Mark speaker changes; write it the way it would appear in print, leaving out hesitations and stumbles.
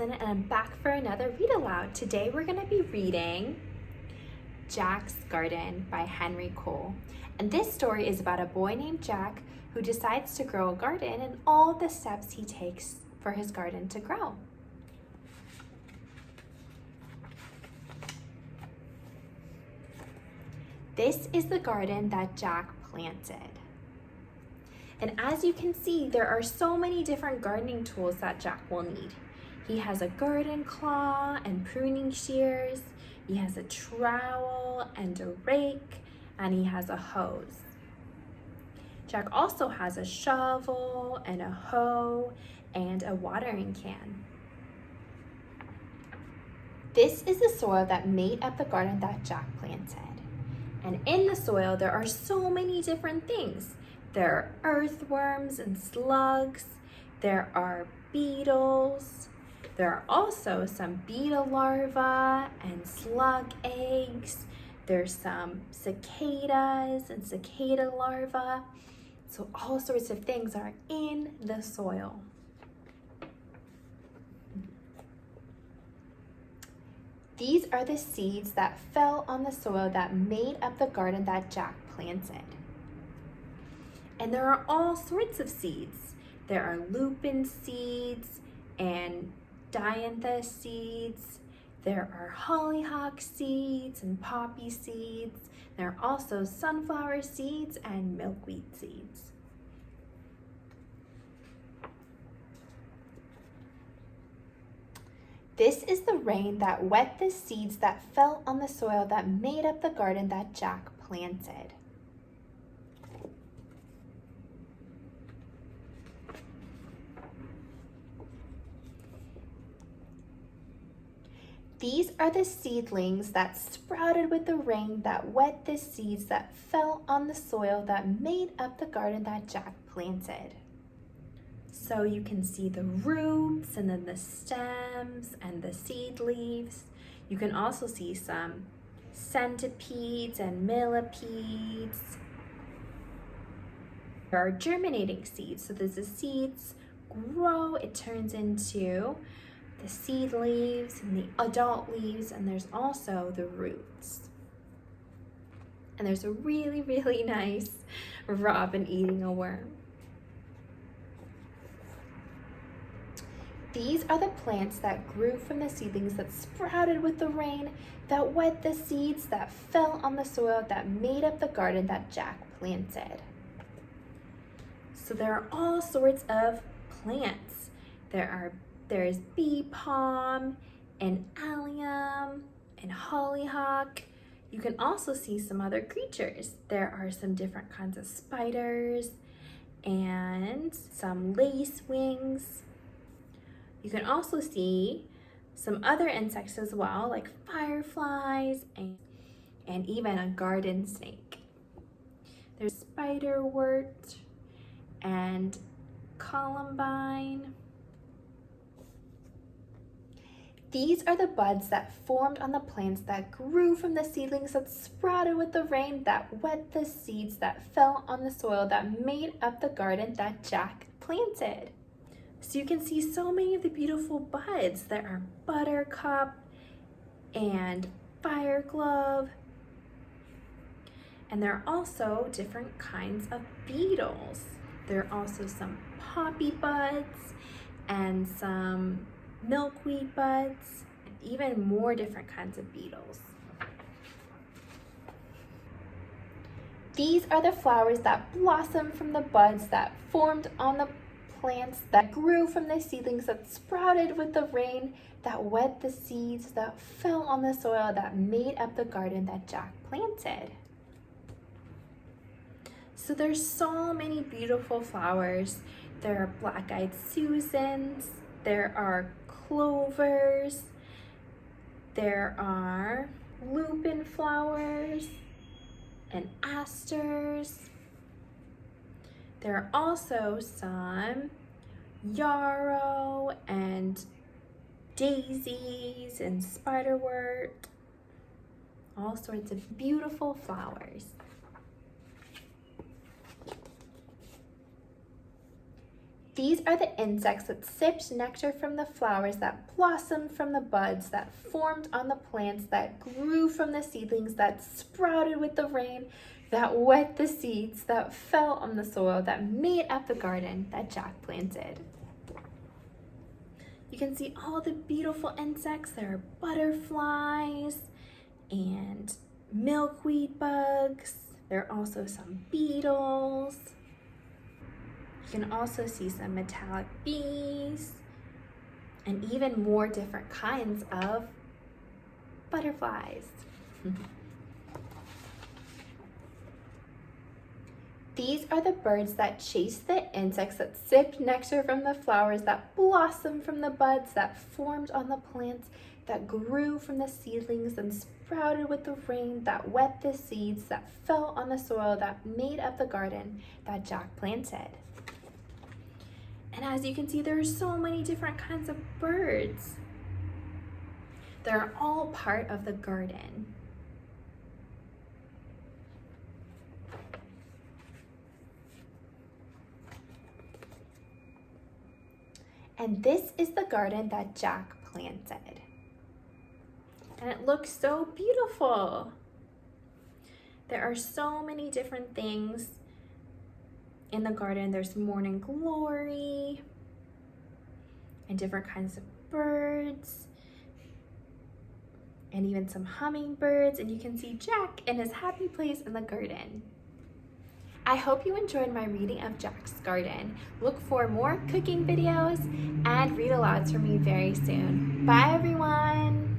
Speaker 1: Alison, and I'm back for another read aloud. Today we're going to be reading Jack's Garden by Henry Cole. And this story is about a boy named Jack who decides to grow a garden and all the steps he takes for his garden to grow. This is the garden that Jack planted. And as you can see, there are so many different gardening tools that Jack will need. He has a garden claw and pruning shears. He has a trowel and a rake, and he has a hose. Jack also has a shovel and a hoe and a watering can. This is the soil that made up the garden that Jack planted. And in the soil, there are so many different things. There are earthworms and slugs. There are beetles. There are also some beetle larvae and slug eggs. There's some cicadas and cicada larvae. So all sorts of things are in the soil. These are the seeds that fell on the soil that made up the garden that Jack planted. And there are all sorts of seeds. There are lupin seeds and dianthus seeds. There are hollyhock seeds and poppy seeds. There are also sunflower seeds and milkweed seeds. This is the rain that wet the seeds that fell on the soil that made up the garden that Jack planted. These are the seedlings that sprouted with the rain that wet the seeds that fell on the soil that made up the garden that Jack planted. So you can see the roots and then the stems and the seed leaves. You can also see some centipedes and millipedes. There are germinating seeds. So as the seeds grow, it turns into the seed leaves and the adult leaves, and there's also the roots. And there's a really, really nice robin eating a worm. These are the plants that grew from the seedlings that sprouted with the rain, that wet the seeds that fell on the soil that made up the garden that Jack planted. So there are all sorts of plants. There's bee palm and allium and hollyhock. You can also see some other creatures. There are some different kinds of spiders and some lacewings. You can also see some other insects as well, like fireflies and even a garden snake. There's spiderwort and columbine. These are the buds that formed on the plants that grew from the seedlings that sprouted with the rain that wet the seeds that fell on the soil that made up the garden that Jack planted. So you can see so many of the beautiful buds. There are buttercup and fireglove. And there are also different kinds of beetles. There are also some poppy buds and some milkweed buds, and even more different kinds of beetles. These are the flowers that blossom from the buds that formed on the plants that grew from the seedlings that sprouted with the rain that wet the seeds that fell on the soil that made up the garden that Jack planted. So there's so many beautiful flowers. There are black-eyed Susans, there are clovers, there are lupin flowers and asters. There are also some yarrow and daisies and spiderwort, all sorts of beautiful flowers. These are the insects that sipped nectar from the flowers, that blossomed from the buds, that formed on the plants, that grew from the seedlings, that sprouted with the rain, that wet the seeds, that fell on the soil, that made up the garden that Jack planted. You can see all the beautiful insects. There are butterflies and milkweed bugs. There are also some beetles. You can also see some metallic bees and even more different kinds of butterflies. These are the birds that chase the insects, that sipped nectar from the flowers, that blossomed from the buds, that formed on the plants, that grew from the seedlings and sprouted with the rain, that wet the seeds, that fell on the soil, that made up the garden that Jack planted. And as you can see, there are so many different kinds of birds. They're all part of the garden. And this is the garden that Jack planted. And it looks so beautiful. There are so many different things in the garden. There's morning glory and different kinds of birds and even some hummingbirds. And you can see Jack in his happy place in the garden. I hope you enjoyed my reading of Jack's Garden. Look for more cooking videos and read alouds from me very soon. Bye everyone!